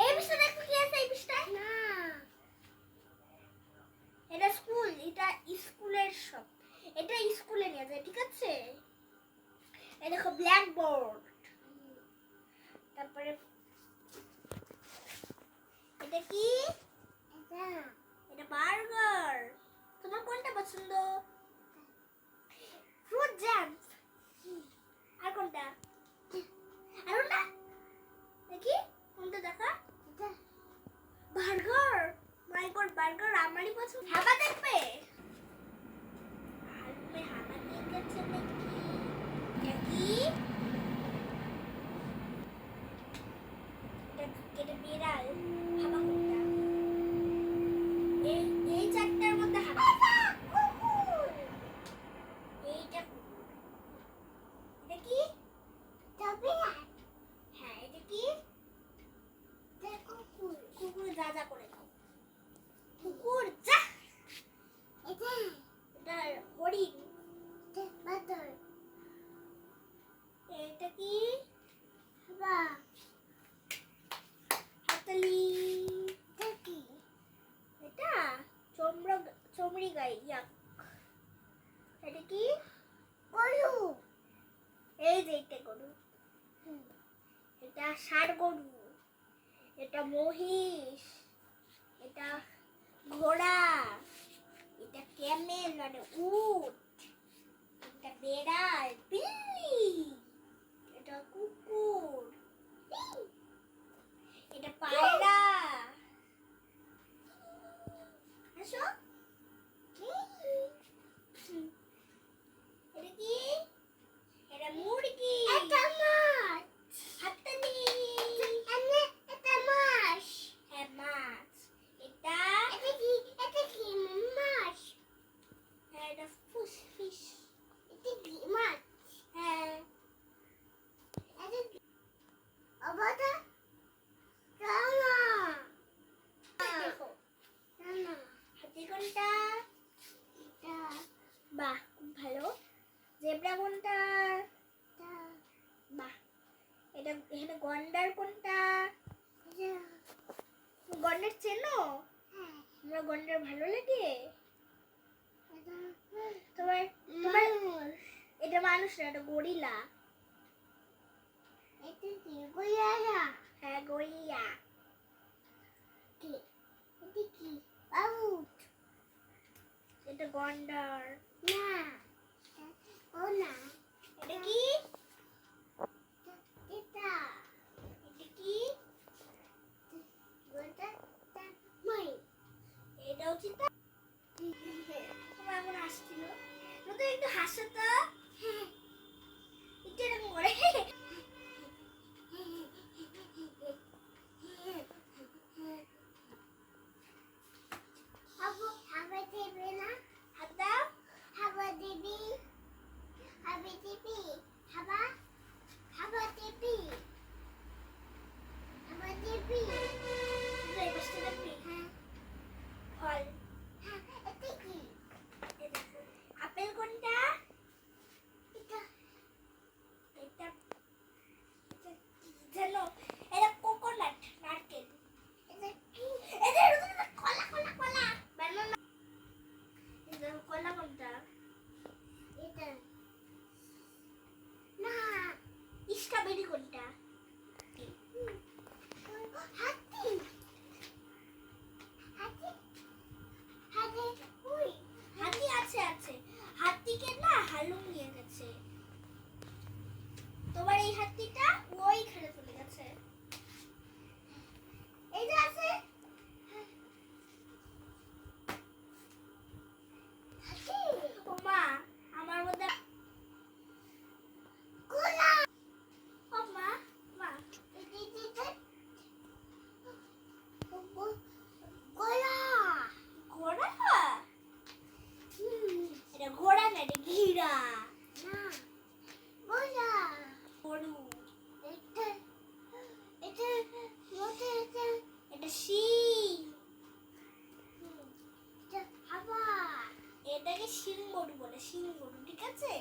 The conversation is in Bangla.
এই বিষটা দেখো কি আছে এই বিষটায় না, এটা স্কুল, এটা স্কুলের সব, এটা স্কুলে নিয়ে যায়, ঠিক আছে। এই দেখো ব্ল্যাক বোর্ড, তারপরে এটা কি, এটা বার্গার। তোমার কোনটা পছন্দ? Fruit jam. আর কোনটা? আর কোনটা দেখি, কোনটা দেখা? বার্গার। মাই গড, বার্গার আমারই পছন্দ। হাবা দেখবে? আলুমে হাবা দিয়ে গেছে নাকি? এটা কি? এটা বিড়াল। হাবা কোনটা? এই চারটার মধ্যে হাবা। কুকুর। এইটা এটা কি? হ্যাঁ, এটা কি? কুকুর। কুকুর যা যা করে খাও। কুকুর যা। এটা হরিণ। এটা কি? হাতলি। এটা চমড়ি গাই। ইয়াক। এটা কি? গরু। এই যে এটা গরু। এটা ষাঁড় গরু। এটা মহিষ। এটা ঘোড়া। এটা ক্যামেল মানে উট। এটা বেড়াল, বিল্লি। এটা কুকুর। এটা পায়রা। আসো। এটা কি? এটা মুরগি। এটা মাছ। হাততালি। এটা মাছ। হ্যাঁ, মাছ। এটা কি? এটা কি মাছ? হ্যাঁ, এটা ফিশ। এটা কি মাছ? হ্যাঁ। এটা কি? আবাদা রানা। দেখো রানা। হাতি কোনটা? এটা। বাহ, খুব ভালো। জেব্রা কোনটা? এটা। বাহ। এটা এখানে গন্ডার কোনটা? গন্ডার চেনো? হ্যাঁ। আমরা গন্ডার ভালো লাগে? তোমার তোমার এটা মানুষ না, এটা গরিলা। এটা কি? গরিলা। হ্যাঁ, গরিলা। কি? এটা কি? বাবুট। এটা গন্ডার। না, ও না। এটা কি? এটা। এটা কি? এটাও চিতা। তোমার এখন হাসছিল, নতুন একটু হাসো তো। একটু এরকম করে। হাওয়া দেবে না? হাত দাও। হাওয়া দিবি। হাওয়া দিবি। হাওয়া। হাওয়া দিবি। হাওয়া দিবি। এই বসতে দেখবি? হ্যাঁ। ফল। হ্যাঁ, এটা কি? আপেল কোনটা? এটা। এটা জানো? এটা কোকোনাট, নারকেল। এটা কি? এটা কলা কলা কলা। বানানা। এটা কলা কোনটা? এটা। না। স্ট্রবেরি কোনটা? হাতি। হাতি। হাতি কই? হাতি আছে। হাতিকে না হালুম নিয়ে গেছে। তোমার এই হাতিটা ওইখানে চলে গেছে। এই যে আছে। ও মা, আমার মধ্যে ঘোড়া। ও মা, মা ঘোড়া। ঘোড়া? এটা ঘোড়া না, এটা ঘিরা। না, ঘোড়া। গরু। এটা এটা এটা এটা শিং। এটা হাওয়া। এটাকে শিং গরু বলে, শিং গরু, ঠিক আছে।